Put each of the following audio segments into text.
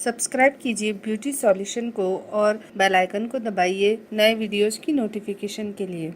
Subscribe कीजिए beauty solution को और बेल आइकन को दबाइए नए वीडियोस की नोटिफिकेशन के लिए।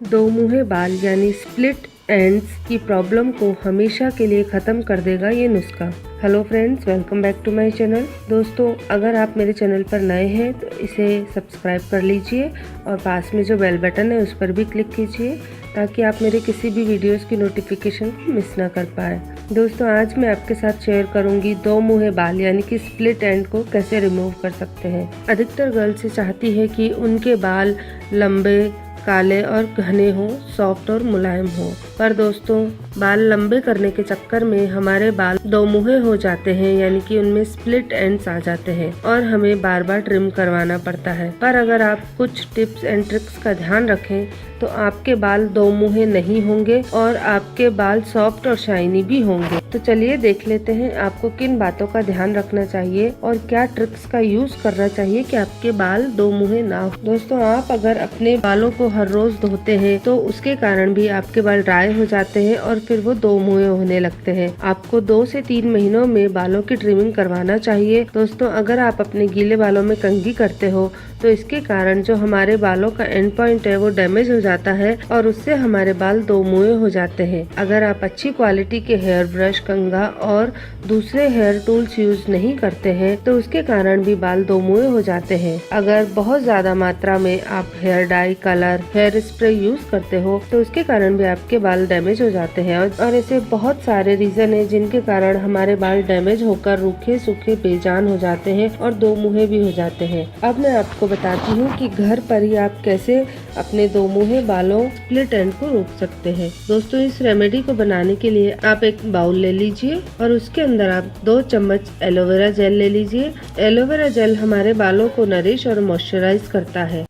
दो मुँहे बाल यानी स्प्लिट एंड्स की प्रॉब्लम को हमेशा के लिए ख़त्म कर देगा ये नुस्खा। Hello friends, welcome back to my channel. दोस्तों, अगर आप मेरे चैनल पर नए हैं तो इसे सब्सक्राइब कर लीजिए और पास में जो बेल बटन है उस पर भी क्लिक कीजिए ताकि आप मेरे किसी भी वीडियोस की नोटिफिकेशन को मिस ना कर पाए। दोस्तों, आज मैं आपके साथ शेयर करूंगी दो मुँहे बाल यानी कि स्प्लिट एंड को कैसे रिमूव कर सकते हैं। अधिकतर गर्ल्स चाहती है कि उनके बाल लंबे, काले और घने हो, सॉफ्ट और मुलायम हो, पर दोस्तों बाल लंबे करने के चक्कर में हमारे बाल दो मुँहे हो जाते हैं यानी कि उनमें स्प्लिट एंड्स आ जाते हैं और हमें बार बार ट्रिम करवाना पड़ता है। पर अगर आप कुछ टिप्स एंड ट्रिक्स का ध्यान रखें तो आपके बाल दो मुँहे नहीं होंगे और आपके बाल सॉफ्ट और शाइनी भी होंगे। तो चलिए देख लेते हैं आपको किन बातों का ध्यान रखना चाहिए और क्या ट्रिक्स का यूज करना चाहिए कि आपके बाल दो मुँहे ना हो। दोस्तों, आप अगर अपने बालों को हर रोज धोते हैं तो उसके कारण भी आपके बाल ड्राई हो जाते हैं और फिर वो दो मुँहे होने लगते हैं। आपको 2 से 3 महीनों में बालों की ट्रिमिंग करवाना चाहिए। दोस्तों, अगर आप अपने गीले बालों में कंघी करते हो तो इसके कारण जो हमारे बालों का एंड पॉइंट है वो डैमेज हो जाता है और उससे हमारे बाल दो मुँहे हो जाते हैं। अगर आप अच्छी क्वालिटी के हेयर ब्रश, कंघा और दूसरे हेयर टूल्स यूज नहीं करते हैं तो उसके कारण भी बाल दो मुँहे हो जाते हैं। अगर बहुत ज्यादा मात्रा में आप hair dye, colour, hair spray use करते हो तो उसके कारण भी आपके बाल डैमेज हो जाते हैं और ऐसे बहुत सारे रीजन है जिनके कारण हमारे बाल डैमेज होकर रूखे सूखे बेजान हो जाते हैं और दो मुँहे भी हो जाते हैं। अब मैं आपको बताती हूँ कि घर पर ही आप कैसे अपने दो मुँहे बालों स्प्लिट एंड को रोक सकते हैं। दोस्तों, इस रेमेडी को बनाने के लिए आप एक बाउल ले लीजिए और उसके अंदर आप 2 चम्मच एलोवेरा जेल ले लीजिए। एलोवेरा जेल हमारे बालों को नरिश और मॉइस्चराइज करता है।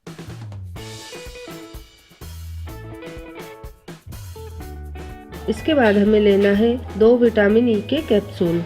इसके बाद हमें लेना है 2 विटामिन ई के कैप्सूल।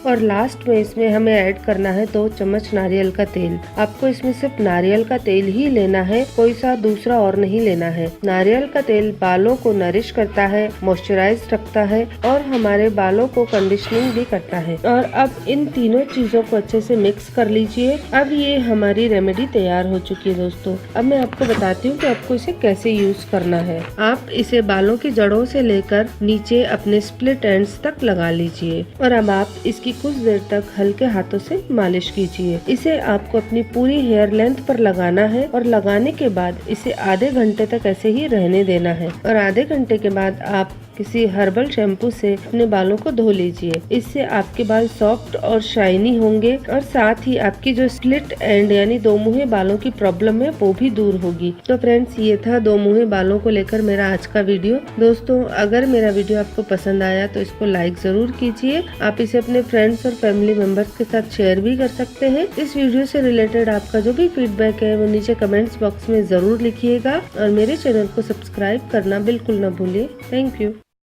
और लास्ट में इसमें हमें ऐड करना है 2 चम्मच नारियल का तेल। आपको इसमें सिर्फ नारियल का तेल ही लेना है, कोई सा दूसरा और नहीं लेना है। नारियल का तेल बालों को नरिश करता है, मॉइस्चराइज रखता है और हमारे बालों को कंडीशनिंग भी करता है। और अब इन तीनों चीजों को अच्छे से मिक्स कर लीजिए। अब ये हमारी रेमेडी तैयार हो चुकी है। दोस्तों, अब मैं आपको बताती हूँ कि आपको इसे कैसे यूज करना है। आप इसे बालों की जड़ों से लेकर नीचे अपने स्प्लिट एंड्स तक लगा लीजिए और अब आप इसकी कुछ देर तक हल्के हाथों से मालिश कीजिए। इसे आपको अपनी पूरी हेयर लेंथ पर लगाना है और लगाने के बाद इसे आधे घंटे तक ऐसे ही रहने देना है और आधे घंटे के बाद आप किसी हर्बल शैम्पू से अपने बालों को धो लीजिए। इससे आपके बाल सॉफ्ट और शाइनी होंगे और साथ ही आपकी जो स्प्लिट एंड यानी दो मुँहे बालों की प्रॉब्लम है वो भी दूर होगी। तो फ्रेंड्स, ये था दो मुँहे बालों को लेकर मेरा आज का वीडियो। दोस्तों, अगर मेरा वीडियो आपको पसंद आया तो इसको लाइक जरूर कीजिए। आप इसे अपने फ्रेंड्स और फैमिली मेंबर्स के साथ शेयर भी कर सकते हैं। इस वीडियो से रिलेटेड आपका जो भी फीडबैक है वो नीचे कमेंट्स बॉक्स में जरूर लिखिएगा और मेरे चैनल को सब्सक्राइब करना बिल्कुल न भूलिए। Thank you.